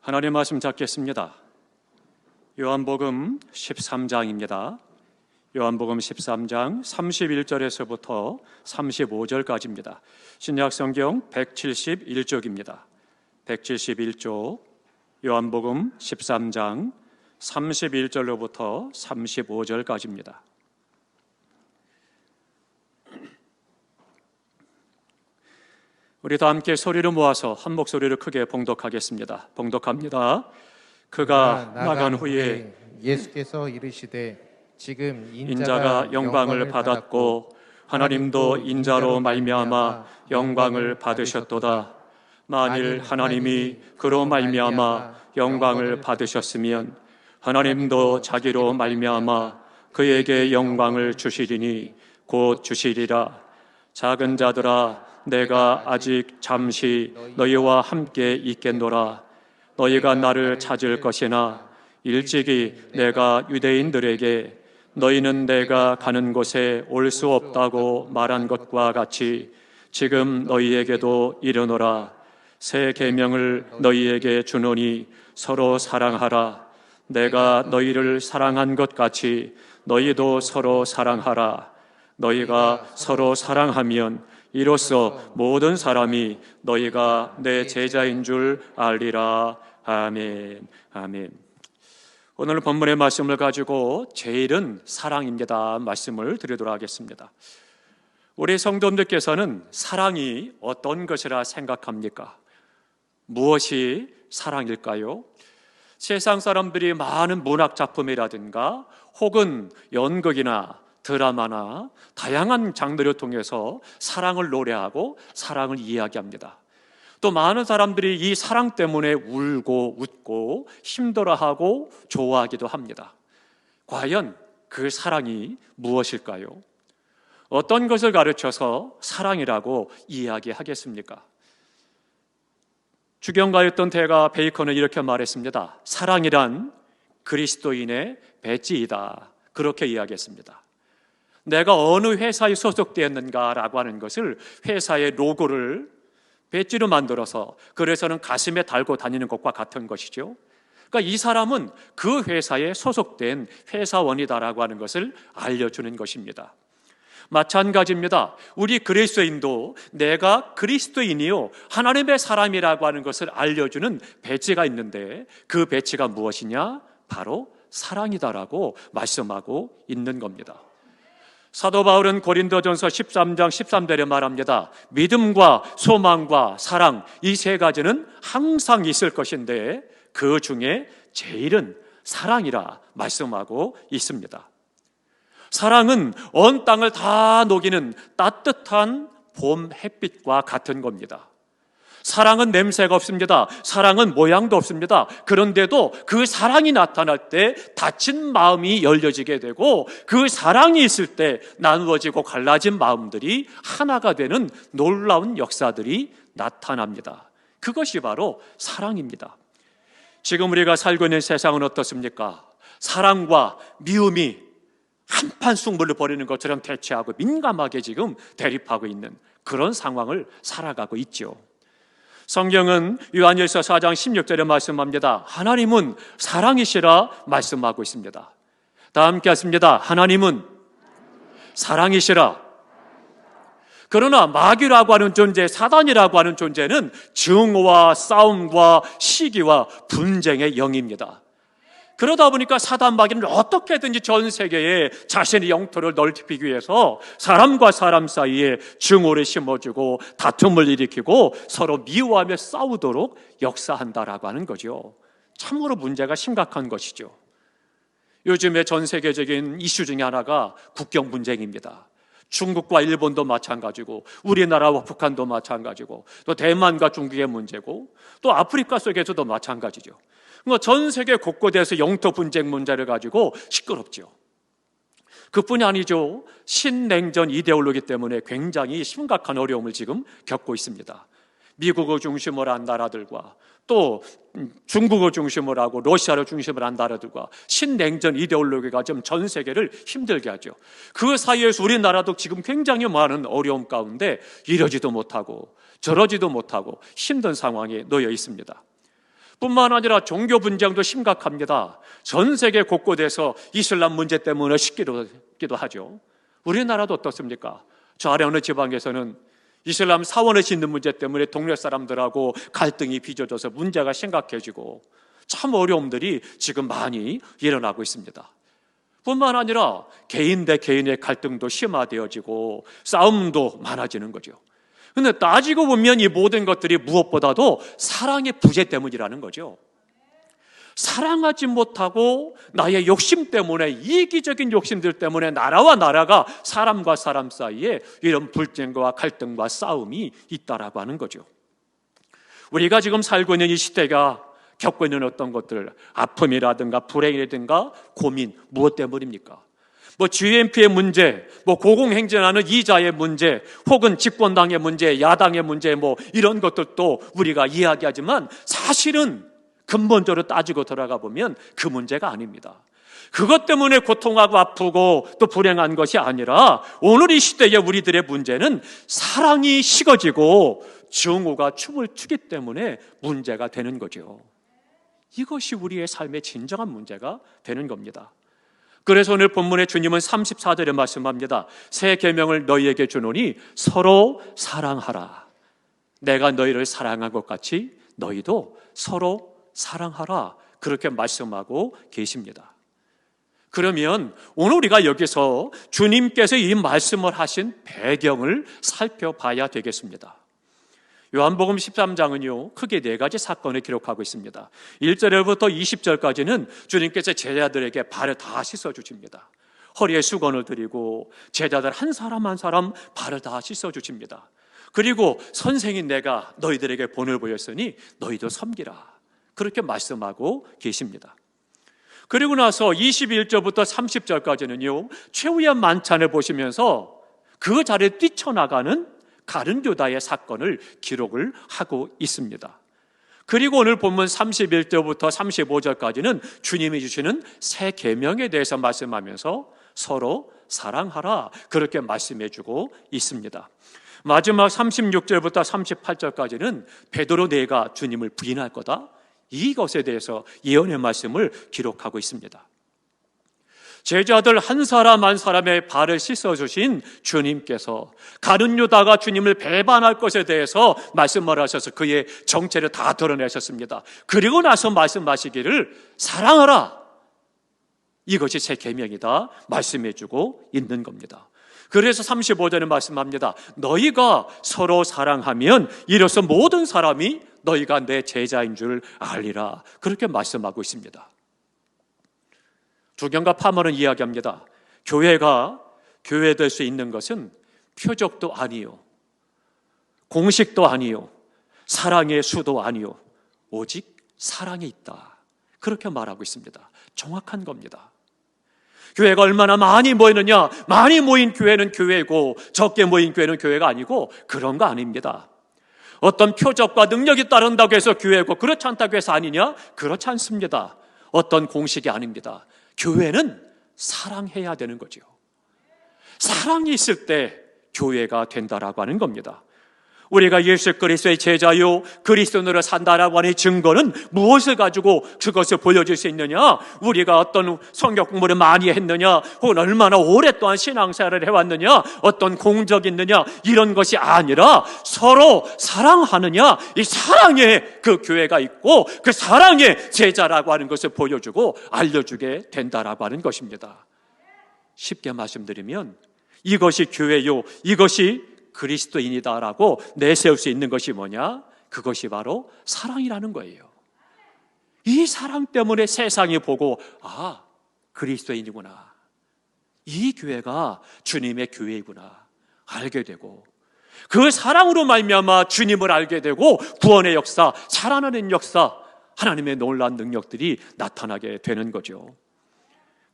하나님 말씀 찾겠습니다. 요한복음 13장입니다. 요한복음 13장 31절에서부터 35절까지입니다. 신약성경 171쪽입니다. 171쪽 요한복음 13장 31절로부터 35절까지입니다. 우리 다 함께 소리를 모아서 한 목소리를 크게 봉독하겠습니다. 봉독합니다. 그가 나간 후에 예수께서 이르시되 지금 인자가 영광을 받았고 하나님도 인자로 말미암아 영광을 받으셨도다. 만일 하나님이 그로 말미암아 영광을 받으셨으면 하나님도 자기로 말미암아 그에게 영광을 주시리니 곧 주시리라. 작은 자들아, 내가 아직 잠시 너희와 함께 있겠노라. 너희가 나를 찾을 것이나 일찍이 내가 유대인들에게 너희는 내가 가는 곳에 올 수 없다고 말한 것과 같이 지금 너희에게도 이르노라. 새 계명을 너희에게 주노니 서로 사랑하라. 내가 너희를 사랑한 것 같이 너희도 서로 사랑하라. 너희가 서로 사랑하면 이로써 모든 사람이 너희가 내 제자인 줄 알리라. 아멘. 아멘. 오늘 본문의 말씀을 가지고 제일은 사랑입니다 말씀을 드리도록 하겠습니다. 우리 성도님들께서는 사랑이 어떤 것이라 생각합니까? 무엇이 사랑일까요? 세상 사람들이 많은 문학 작품이라든가 혹은 연극이나 드라마나 다양한 장르를 통해서 사랑을 노래하고 사랑을 이야기합니다. 또 많은 사람들이 이 사랑 때문에 울고 웃고 힘들어하고 좋아하기도 합니다. 과연 그 사랑이 무엇일까요? 어떤 것을 가르쳐서 사랑이라고 이야기하겠습니까? 주경가였던 대가 베이컨은 이렇게 말했습니다. 사랑이란 그리스도인의 배지이다. 그렇게 이야기했습니다. 내가 어느 회사에 소속되었는가라고 하는 것을 회사의 로고를 배지로 만들어서 그래서는 가슴에 달고 다니는 것과 같은 것이죠. 그러니까 이 사람은 그 회사에 소속된 회사원이다라고 하는 것을 알려주는 것입니다. 마찬가지입니다. 우리 그리스도인도 내가 그리스도인이요 하나님의 사람이라고 하는 것을 알려주는 배지가 있는데 그 배지가 무엇이냐? 바로 사랑이다라고 말씀하고 있는 겁니다. 사도 바울은 고린도전서 13장 13절에 말합니다. 믿음과 소망과 사랑, 이 세 가지는 항상 있을 것인데 그 중에 제일은 사랑이라 말씀하고 있습니다. 사랑은 온 땅을 다 녹이는 따뜻한 봄 햇빛과 같은 겁니다. 사랑은 냄새가 없습니다. 사랑은 모양도 없습니다. 그런데도 그 사랑이 나타날 때 닫힌 마음이 열려지게 되고 그 사랑이 있을 때 나누어지고 갈라진 마음들이 하나가 되는 놀라운 역사들이 나타납니다. 그것이 바로 사랑입니다. 지금 우리가 살고 있는 세상은 어떻습니까? 사랑과 미움이 한판 승부를 벌이는 것처럼 대치하고 민감하게 지금 대립하고 있는 그런 상황을 살아가고 있죠. 성경은 요한일서 4장 16절에 말씀합니다. 하나님은 사랑이시라 말씀하고 있습니다. 다 함께 하십니다. 하나님은 사랑이시라. 그러나 마귀라고 하는 존재, 사단이라고 하는 존재는 증오와 싸움과 시기와 분쟁의 영입니다. 그러다 보니까 사단 마귀는 어떻게든지 전 세계에 자신의 영토를 넓히기 위해서 사람과 사람 사이에 증오를 심어주고 다툼을 일으키고 서로 미워하며 싸우도록 역사한다라고 하는 거죠. 참으로 문제가 심각한 것이죠. 요즘에 전 세계적인 이슈 중에 하나가 국경 분쟁입니다. 중국과 일본도 마찬가지고 우리나라와 북한도 마찬가지고 또 대만과 중국의 문제고 또 아프리카 속에서도 마찬가지죠. 전 세계 곳곳에서 영토 분쟁 문제를 가지고 시끄럽죠. 그뿐이 아니죠. 신냉전 이데올로기 때문에 굉장히 심각한 어려움을 지금 겪고 있습니다. 미국을 중심으로 한 나라들과 또 중국을 중심으로 하고 러시아를 중심으로 한 나라들과 신냉전 이데올로기가 지금 전 세계를 힘들게 하죠. 그 사이에서 우리나라도 지금 굉장히 많은 어려움 가운데 이러지도 못하고 저러지도 못하고 힘든 상황에 놓여 있습니다. 뿐만 아니라 종교 분쟁도 심각합니다. 전 세계 곳곳에서 이슬람 문제 때문에 시기도 하죠. 우리나라도 어떻습니까? 저 아래 어느 지방에서는 이슬람 사원을 짓는 문제 때문에 동네 사람들하고 갈등이 빚어져서 문제가 심각해지고 참 어려움들이 지금 많이 일어나고 있습니다. 뿐만 아니라 개인 대 개인의 갈등도 심화되어지고 싸움도 많아지는 거죠. 그런데 따지고 보면 이 모든 것들이 무엇보다도 사랑의 부재 때문이라는 거죠. 사랑하지 못하고 나의 욕심 때문에, 이기적인 욕심들 때문에 나라와 나라가, 사람과 사람 사이에 이런 불쟁과 갈등과 싸움이 있다라고 하는 거죠. 우리가 지금 살고 있는 이 시대가 겪고 있는 어떤 것들, 아픔이라든가 불행이라든가 고민, 무엇 때문입니까? GMP의 문제, 고공행진하는 이자의 문제, 혹은 집권당의 문제, 야당의 문제, 이런 것들도 우리가 이야기하지만 사실은 근본적으로 따지고 돌아가 보면 그 문제가 아닙니다. 그것 때문에 고통하고 아프고 또 불행한 것이 아니라 오늘 이 시대의 우리들의 문제는 사랑이 식어지고 증오가 춤을 추기 때문에 문제가 되는 거죠. 이것이 우리의 삶의 진정한 문제가 되는 겁니다. 그래서 오늘 본문의 주님은 34절에 말씀합니다. 새 계명을 너희에게 주노니 서로 사랑하라. 내가 너희를 사랑한 것 같이 너희도 서로 사랑하라. 그렇게 말씀하고 계십니다. 그러면 오늘 우리가 여기서 주님께서 이 말씀을 하신 배경을 살펴봐야 되겠습니다. 요한복음 13장은요 크게 네 가지 사건을 기록하고 있습니다. 1절부터 20절까지는 주님께서 제자들에게 발을 다 씻어주십니다. 허리에 수건을 드리고 제자들 한 사람 한 사람 발을 다 씻어주십니다. 그리고 선생인 내가 너희들에게 본을 보였으니 너희도 섬기라. 그렇게 말씀하고 계십니다. 그리고 나서 21절부터 30절까지는요 최후의 만찬을 보시면서 그 자리에 뛰쳐나가는 가룟 유다의 사건을 기록을 하고 있습니다. 그리고 오늘 본문 31절부터 35절까지는 주님이 주시는 새 계명에 대해서 말씀하면서 서로 사랑하라 그렇게 말씀해주고 있습니다. 마지막 36절부터 38절까지는 베드로 네가 주님을 부인할 거다, 이것에 대해서 예언의 말씀을 기록하고 있습니다. 제자들 한 사람 한 사람의 발을 씻어주신 주님께서 가룟 유다가 주님을 배반할 것에 대해서 말씀을 하셔서 그의 정체를 다 드러내셨습니다. 그리고 나서 말씀하시기를 사랑하라, 이것이 새 계명이다 말씀해주고 있는 겁니다. 그래서 35절에 말씀합니다. 너희가 서로 사랑하면 이로써 모든 사람이 너희가 내 제자인 줄 알리라, 그렇게 말씀하고 있습니다. 주경과 파머는 이야기합니다. 교회가 교회될 수 있는 것은 표적도 아니요, 공식도 아니요, 사랑의 수도 아니요, 오직 사랑이 있다, 그렇게 말하고 있습니다. 정확한 겁니다. 교회가 얼마나 많이 모이느냐, 많이 모인 교회는 교회고 적게 모인 교회는 교회가 아니고 그런 거 아닙니다. 어떤 표적과 능력이 따른다고 해서 교회고 그렇지 않다고 해서 아니냐? 그렇지 않습니다. 어떤 공식이 아닙니다. 교회는 사랑해야 되는 거죠. 사랑이 있을 때 교회가 된다라고 하는 겁니다. 우리가 예수 그리스도의 제자요 그리스도인으로 산다라고 하는 증거는 무엇을 가지고 그것을 보여줄 수 있느냐? 우리가 어떤 성경 공부를 많이 했느냐, 혹은 얼마나 오랫동안 신앙생활을 해왔느냐, 어떤 공적이 있느냐, 이런 것이 아니라 서로 사랑하느냐, 이 사랑에 그 교회가 있고 그 사랑의 제자라고 하는 것을 보여주고 알려주게 된다라고 하는 것입니다. 쉽게 말씀드리면 이것이 교회요, 이것이 그리스도인이다라고 내세울 수 있는 것이 뭐냐? 그것이 바로 사랑이라는 거예요. 이 사랑 때문에 세상이 보고 그리스도인이구나, 이 교회가 주님의 교회이구나 알게 되고, 그 사랑으로 말미암아 주님을 알게 되고 구원의 역사, 살아나는 역사, 하나님의 놀라운 능력들이 나타나게 되는 거죠.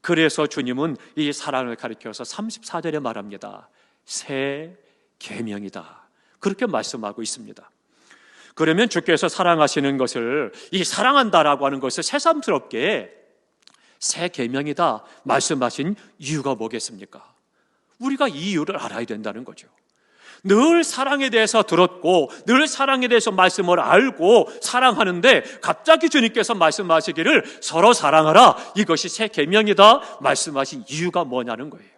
그래서 주님은 이 사랑을 가리켜서 34절에 말합니다. 새 계명이다, 그렇게 말씀하고 있습니다. 그러면 주께서 사랑하시는 것을, 이 사랑한다라고 하는 것을 새삼스럽게 새 계명이다 말씀하신 이유가 뭐겠습니까? 우리가 이 이유를 알아야 된다는 거죠. 늘 사랑에 대해서 들었고 늘 사랑에 대해서 말씀을 알고 사랑하는데 갑자기 주님께서 말씀하시기를 서로 사랑하라, 이것이 새 계명이다 말씀하신 이유가 뭐냐는 거예요.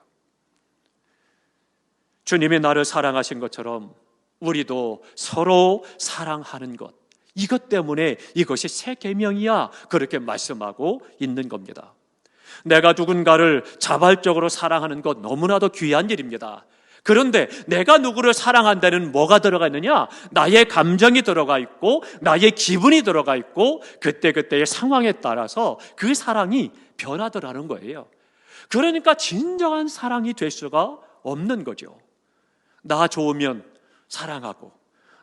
주님이 나를 사랑하신 것처럼 우리도 서로 사랑하는 것, 이것 때문에 이것이 새 계명이야, 그렇게 말씀하고 있는 겁니다. 내가 누군가를 자발적으로 사랑하는 것 너무나도 귀한 일입니다. 그런데 내가 누구를 사랑한다는 뭐가 들어가 있느냐? 나의 감정이 들어가 있고 나의 기분이 들어가 있고 그때그때의 상황에 따라서 그 사랑이 변하더라는 거예요. 그러니까 진정한 사랑이 될 수가 없는 거죠. 나 좋으면 사랑하고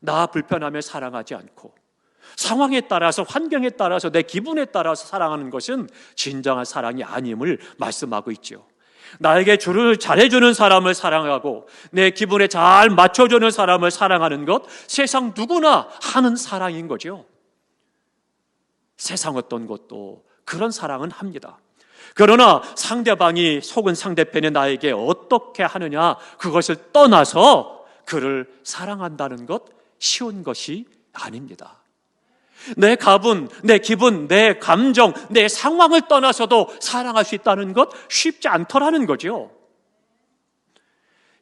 나 불편하면 사랑하지 않고 상황에 따라서, 환경에 따라서, 내 기분에 따라서 사랑하는 것은 진정한 사랑이 아님을 말씀하고 있죠. 나에게 주를 잘해주는 사람을 사랑하고 내 기분에 잘 맞춰주는 사람을 사랑하는 것, 세상 누구나 하는 사랑인 거죠. 세상 어떤 것도 그런 사랑은 합니다. 그러나 상대방이, 속은 상대편이 나에게 어떻게 하느냐, 그것을 떠나서 그를 사랑한다는 것 쉬운 것이 아닙니다. 내 가분, 내 기분, 내 감정, 내 상황을 떠나서도 사랑할 수 있다는 것 쉽지 않더라는 거죠.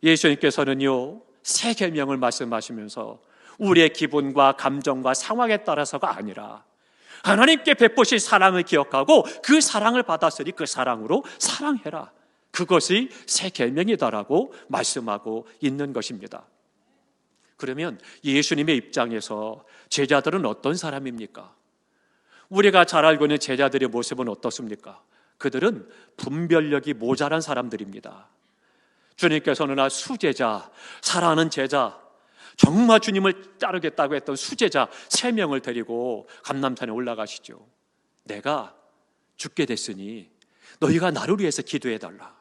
예수님께서는요, 새 계명을 말씀하시면서 우리의 기분과 감정과 상황에 따라서가 아니라 하나님께 베푸신 사랑을 기억하고 그 사랑을 받았으니 그 사랑으로 사랑해라, 그것이 새 계명이다라고 말씀하고 있는 것입니다. 그러면 예수님의 입장에서 제자들은 어떤 사람입니까? 우리가 잘 알고 있는 제자들의 모습은 어떻습니까? 그들은 분별력이 모자란 사람들입니다. 주님께서는 수제자, 사랑하는 제자, 정말 주님을 따르겠다고 했던 수제자 3명을 데리고 감람산에 올라가시죠. 내가 죽게 됐으니 너희가 나를 위해서 기도해달라,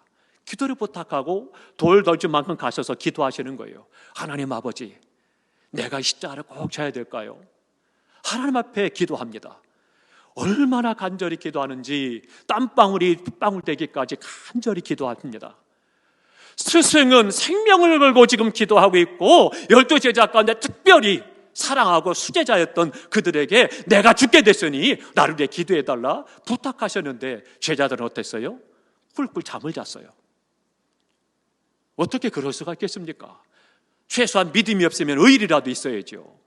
기도를 부탁하고 돌 던질 만큼 가셔서 기도하시는 거예요. 하나님 아버지, 내가 이 십자가를 꼭 져야 될까요? 하나님 앞에 기도합니다. 얼마나 간절히 기도하는지 땀방울이 빗방울 되기까지 간절히 기도합니다. 스승은 생명을 걸고 지금 기도하고 있고 12제자 가운데 특별히 사랑하고 수제자였던 그들에게 내가 죽게 됐으니 나를 위해 기도해달라 부탁하셨는데 제자들은 어땠어요? 꿀꿀 잠을 잤어요. 어떻게 그럴 수가 있겠습니까? 최소한 믿음이 없으면 의리라도 있어야죠.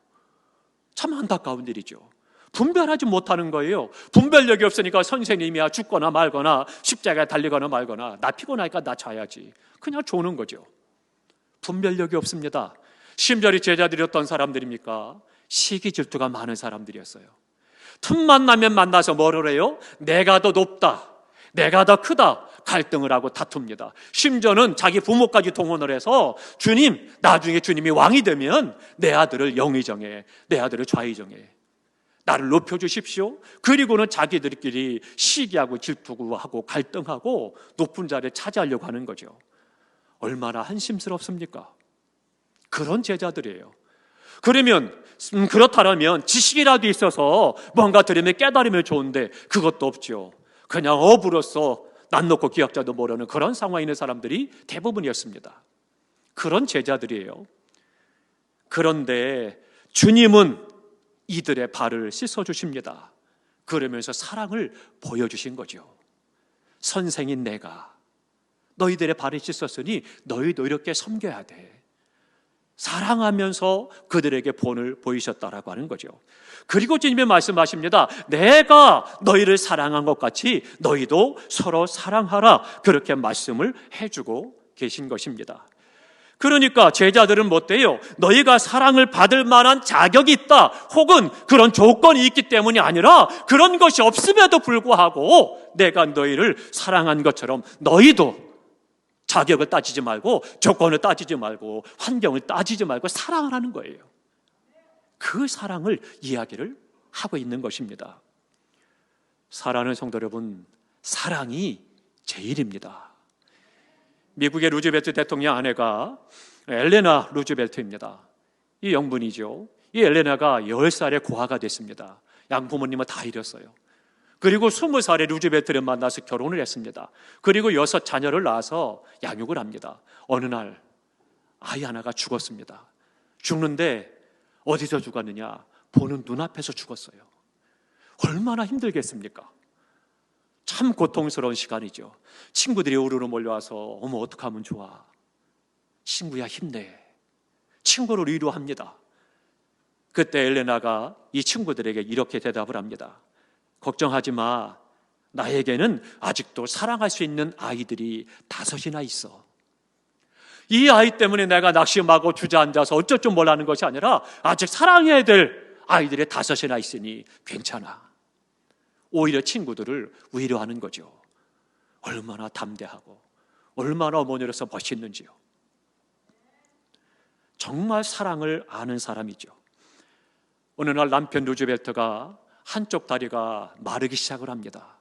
참 안타까운 일이죠. 분별하지 못하는 거예요. 분별력이 없으니까 선생님이야 죽거나 말거나 십자가에 달리거나 말거나, 나 피곤하니까 나 자야지, 그냥 조는 거죠. 분별력이 없습니다. 심지어 제자들이 어떤 사람들입니까? 시기 질투가 많은 사람들이었어요. 틈만 나면 만나서 뭐를 해요? 내가 더 높다, 내가 더 크다, 갈등을 하고 다툽니다. 심지어는 자기 부모까지 동원을 해서 주님, 나중에 주님이 왕이 되면 내 아들을 영의 정해, 내 아들을 좌의 정해, 나를 높여주십시오. 그리고는 자기들끼리 시기하고 질투하고 갈등하고 높은 자리에 차지하려고 하는 거죠. 얼마나 한심스럽습니까? 그런 제자들이에요. 그러면 그렇다면 지식이라도 있어서 뭔가 들으면 깨달으면 좋은데 그것도 없죠. 그냥 업으로서 난 놓고 기억자도 모르는 그런 상황에 있는 사람들이 대부분이었습니다. 그런 제자들이에요. 그런데 주님은 이들의 발을 씻어주십니다. 그러면서 사랑을 보여주신 거죠. 선생인 내가 너희들의 발을 씻었으니 너희도 이렇게 섬겨야 돼. 사랑하면서 그들에게 본을 보이셨다라고 하는 거죠. 그리고 주님이 말씀하십니다. 내가 너희를 사랑한 것 같이 너희도 서로 사랑하라, 그렇게 말씀을 해주고 계신 것입니다. 그러니까 제자들은 뭐 어때요? 너희가 사랑을 받을 만한 자격이 있다, 혹은 그런 조건이 있기 때문이 아니라 그런 것이 없음에도 불구하고 내가 너희를 사랑한 것처럼 너희도 자격을 따지지 말고 조건을 따지지 말고 환경을 따지지 말고 사랑을 하는 거예요. 그 사랑을 이야기를 하고 있는 것입니다. 사랑하는 성도 여러분, 사랑이 제일입니다. 미국의 루즈벨트 대통령 아내가 엘레나 루즈벨트입니다. 이 영분이죠. 이 엘레나가 10살에 고아가 됐습니다. 양부모님은 다 잃었어요. 그리고 20살에 루즈벨트를 만나서 결혼을 했습니다. 그리고 6 자녀를 낳아서 양육을 합니다. 어느 날 아이 하나가 죽었습니다. 죽는데 어디서 죽었느냐? 보는 눈앞에서 죽었어요. 얼마나 힘들겠습니까? 참 고통스러운 시간이죠. 친구들이 우르르 몰려와서 어머 어떡하면 좋아. 친구야 힘내. 친구를 위로합니다. 그때 엘레나가 이 친구들에게 이렇게 대답을 합니다. 걱정하지 마. 나에게는 아직도 사랑할 수 있는 아이들이 5이나 있어. 이 아이 때문에 내가 낙심하고 주저앉아서 어쩔 줄 몰라하는 것이 아니라 아직 사랑해야 될 아이들이 5이나 있으니 괜찮아. 오히려 친구들을 위로하는 거죠. 얼마나 담대하고 얼마나 어머니로서 멋있는지요. 정말 사랑을 아는 사람이죠. 어느 날 남편 루즈벨트가 한쪽 다리가 마르기 시작을 합니다.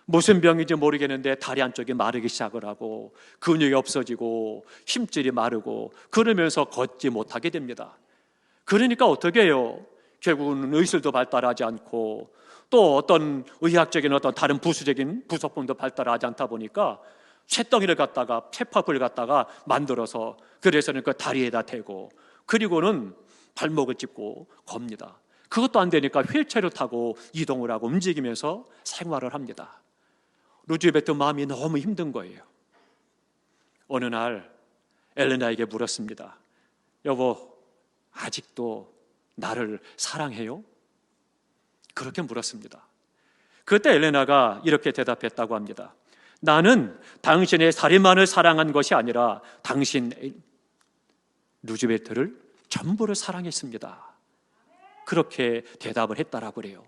무슨 병인지 모르겠는데 다리 한쪽이 마르기 시작을 하고 근육이 없어지고 힘줄이 마르고 그러면서 걷지 못하게 됩니다. 그러니까 어떻게 해요? 결국은 의술도 발달하지 않고 또 어떤 의학적인 어떤 다른 부수적인 부속품도 발달하지 않다 보니까 쇳덩이를 갖다가 폐팝을 갖다가 만들어서 그래서는 그 다리에다 대고 그리고는 발목을 짚고 겁니다. 그것도 안 되니까 휠체어를 타고 이동을 하고 움직이면서 생활을 합니다. 루즈벨트 마음이 너무 힘든 거예요. 어느 날 엘레나에게 물었습니다. 여보, 아직도 나를 사랑해요? 그렇게 물었습니다. 그때 엘레나가 이렇게 대답했다고 합니다. 나는 당신의 살인만을 사랑한 것이 아니라 당신 루즈벨트를 전부를 사랑했습니다. 그렇게 대답을 했다라고 그래요.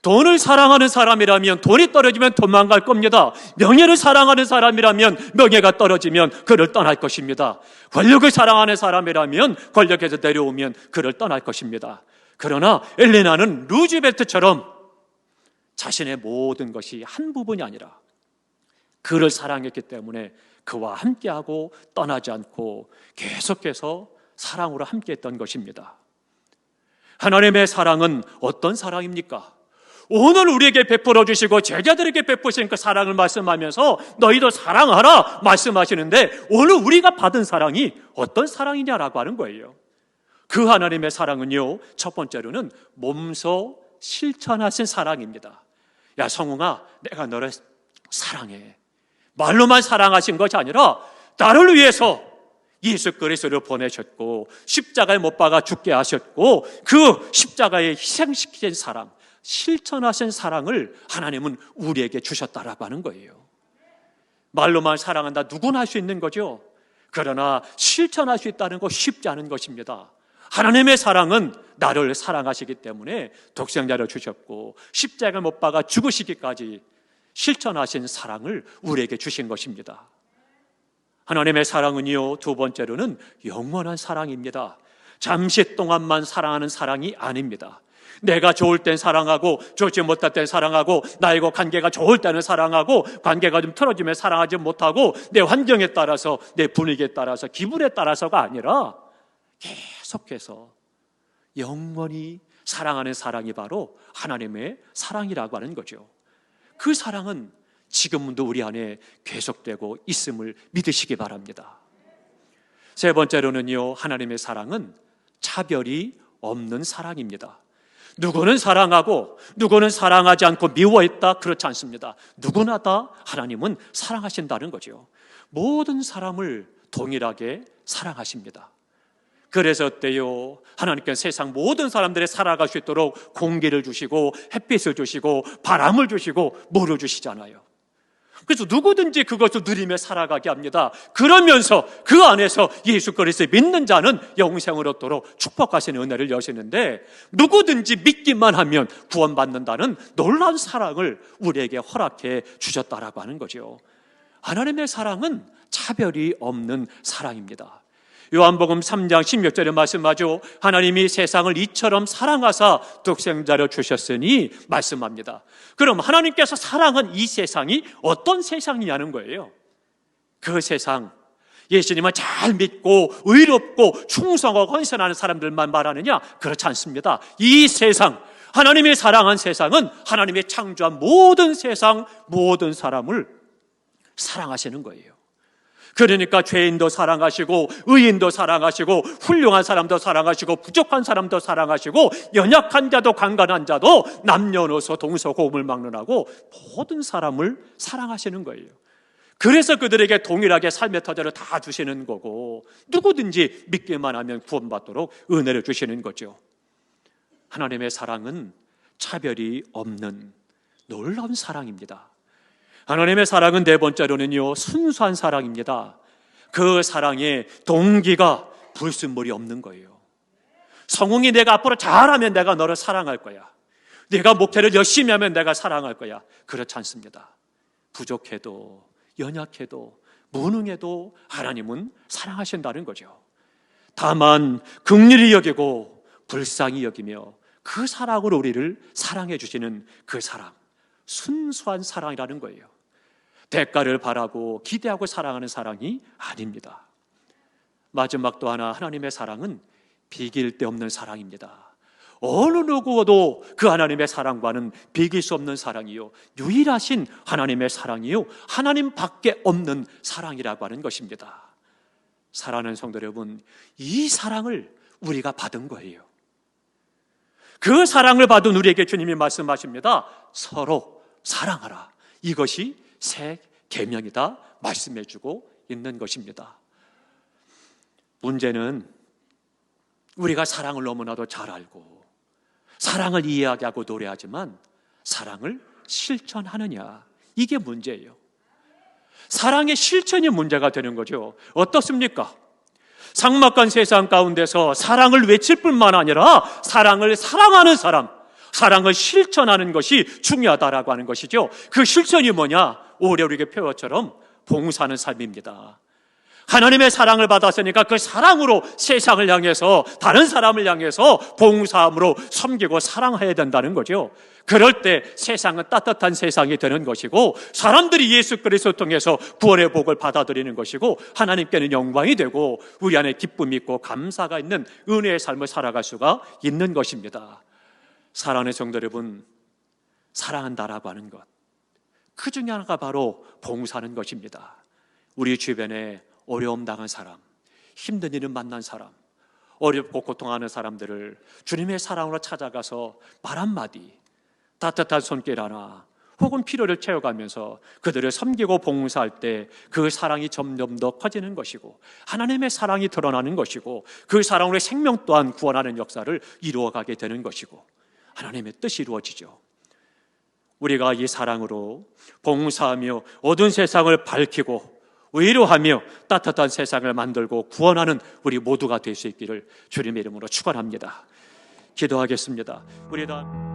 돈을 사랑하는 사람이라면 돈이 떨어지면 도망갈 겁니다. 명예를 사랑하는 사람이라면 명예가 떨어지면 그를 떠날 것입니다. 권력을 사랑하는 사람이라면 권력에서 내려오면 그를 떠날 것입니다. 그러나 엘레나는 루즈벨트처럼 자신의 모든 것이 한 부분이 아니라 그를 사랑했기 때문에 그와 함께하고 떠나지 않고 계속해서 사랑으로 함께했던 것입니다. 하나님의 사랑은 어떤 사랑입니까? 오늘 우리에게 베풀어 주시고 제자들에게 베푸신 그 사랑을 말씀하면서 너희도 사랑하라 말씀하시는데 오늘 우리가 받은 사랑이 어떤 사랑이냐라고 하는 거예요. 그 하나님의 사랑은요, 첫 번째로는 몸소 실천하신 사랑입니다. 야 성웅아, 내가 너를 사랑해. 말로만 사랑하신 것이 아니라 나를 위해서 예수 그리스도를 보내셨고 십자가에 못 박아 죽게 하셨고 그 십자가에 희생시키신 사랑, 실천하신 사랑을 하나님은 우리에게 주셨다라고 하는 거예요. 말로만 사랑한다 누구나 할 수 있는 거죠. 그러나 실천할 수 있다는 거 쉽지 않은 것입니다. 하나님의 사랑은 나를 사랑하시기 때문에 독생자를 주셨고 십자가에 못 박아 죽으시기까지 실천하신 사랑을 우리에게 주신 것입니다. 하나님의 사랑은요, 두 번째로는 영원한 사랑입니다. 잠시 동안만 사랑하는 사랑이 아닙니다. 내가 좋을 땐 사랑하고 좋지 못할 땐 사랑하고 나하고 관계가 좋을 때는 사랑하고 관계가 좀 틀어지면 사랑하지 못하고 내 환경에 따라서 내 분위기에 따라서 기분에 따라서가 아니라 계속해서 영원히 사랑하는 사랑이 바로 하나님의 사랑이라고 하는 거죠. 그 사랑은 지금도 우리 안에 계속되고 있음을 믿으시기 바랍니다. 세 번째로는요, 하나님의 사랑은 차별이 없는 사랑입니다. 누구는 사랑하고 누구는 사랑하지 않고 미워했다, 그렇지 않습니다. 누구나 다 하나님은 사랑하신다는 거죠. 모든 사람을 동일하게 사랑하십니다. 그래서 어때요? 하나님께서 세상 모든 사람들의 살아갈 수 있도록 공기를 주시고 햇빛을 주시고 바람을 주시고 물을 주시잖아요. 그래서 누구든지 그것을 누리며 살아가게 합니다. 그러면서 그 안에서 예수 그리스도를 믿는 자는 영생을 얻도록 축복하시는 은혜를 여시는데 누구든지 믿기만 하면 구원받는다는 놀라운 사랑을 우리에게 허락해 주셨다라고 하는 거죠. 하나님의 사랑은 차별이 없는 사랑입니다. 요한복음 3장 16절에 말씀하죠. 하나님이 세상을 이처럼 사랑하사 독생자를 주셨으니 말씀합니다. 그럼 하나님께서 사랑한 이 세상이 어떤 세상이냐는 거예요. 그 세상, 예수님을 잘 믿고 의롭고 충성하고 헌신하는 사람들만 말하느냐? 그렇지 않습니다. 이 세상, 하나님이 사랑한 세상은 하나님이 창조한 모든 세상, 모든 사람을 사랑하시는 거예요. 그러니까 죄인도 사랑하시고 의인도 사랑하시고 훌륭한 사람도 사랑하시고 부족한 사람도 사랑하시고 연약한 자도 강건한 자도 남녀노소 동서고음을 막론하고 모든 사람을 사랑하시는 거예요. 그래서 그들에게 동일하게 삶의 터전을 다 주시는 거고 누구든지 믿기만 하면 구원받도록 은혜를 주시는 거죠. 하나님의 사랑은 차별이 없는 놀라운 사랑입니다. 하나님의 사랑은 네 번째로는요, 순수한 사랑입니다. 그 사랑에 동기가 불순물이 없는 거예요. 성웅이 내가 앞으로 잘하면 내가 너를 사랑할 거야. 네가 목회를 열심히 하면 내가 사랑할 거야. 그렇지 않습니다. 부족해도 연약해도 무능해도 하나님은 사랑하신다는 거죠. 다만 긍휼히 여기고 불쌍히 여기며 그 사랑으로 우리를 사랑해 주시는 그 사랑, 순수한 사랑이라는 거예요. 대가를 바라고 기대하고 사랑하는 사랑이 아닙니다. 마지막 또 하나, 하나님의 사랑은 비길 데 없는 사랑입니다. 어느 누구도 그 하나님의 사랑과는 비길 수 없는 사랑이요, 유일하신 하나님의 사랑이요, 하나님밖에 없는 사랑이라고 하는 것입니다. 사랑하는 성도 여러분, 이 사랑을 우리가 받은 거예요. 그 사랑을 받은 우리에게 주님이 말씀하십니다. 서로 사랑하라. 이것이 새 계명이다 말씀해주고 있는 것입니다. 문제는 우리가 사랑을 너무나도 잘 알고 사랑을 이해하게 하고 노래하지만 사랑을 실천하느냐, 이게 문제예요. 사랑의 실천이 문제가 되는 거죠. 어떻습니까? 삭막한 세상 가운데서 사랑을 외칠 뿐만 아니라 사랑을 사랑하는 사람, 사랑을 실천하는 것이 중요하다라고 하는 것이죠. 그 실천이 뭐냐? 오래 우리에게 표어처럼 봉사하는 삶입니다. 하나님의 사랑을 받았으니까 그 사랑으로 세상을 향해서, 다른 사람을 향해서 봉사함으로 섬기고 사랑해야 된다는 거죠. 그럴 때 세상은 따뜻한 세상이 되는 것이고 사람들이 예수 그리스도를 통해서 구원의 복을 받아들이는 것이고 하나님께는 영광이 되고 우리 안에 기쁨이 있고 감사가 있는 은혜의 삶을 살아갈 수가 있는 것입니다. 사랑하는 성도 여러분, 사랑한다라고 하는 것, 그 중에 하나가 바로 봉사하는 것입니다. 우리 주변에 어려움 당한 사람, 힘든 일을 만난 사람, 어렵고 고통하는 사람들을 주님의 사랑으로 찾아가서 말 한마디, 따뜻한 손길 하나, 혹은 필요를 채워가면서 그들을 섬기고 봉사할 때 그 사랑이 점점 더 커지는 것이고 하나님의 사랑이 드러나는 것이고 그 사랑으로 생명 또한 구원하는 역사를 이루어가게 되는 것이고 하나님의 뜻이 이루어지죠. 우리가 이 사랑으로 봉사하며 어두운 세상을 밝히고 위로하며 따뜻한 세상을 만들고 구원하는 우리 모두가 될 수 있기를 주님의 이름으로 축원합니다. 기도하겠습니다. 우리 다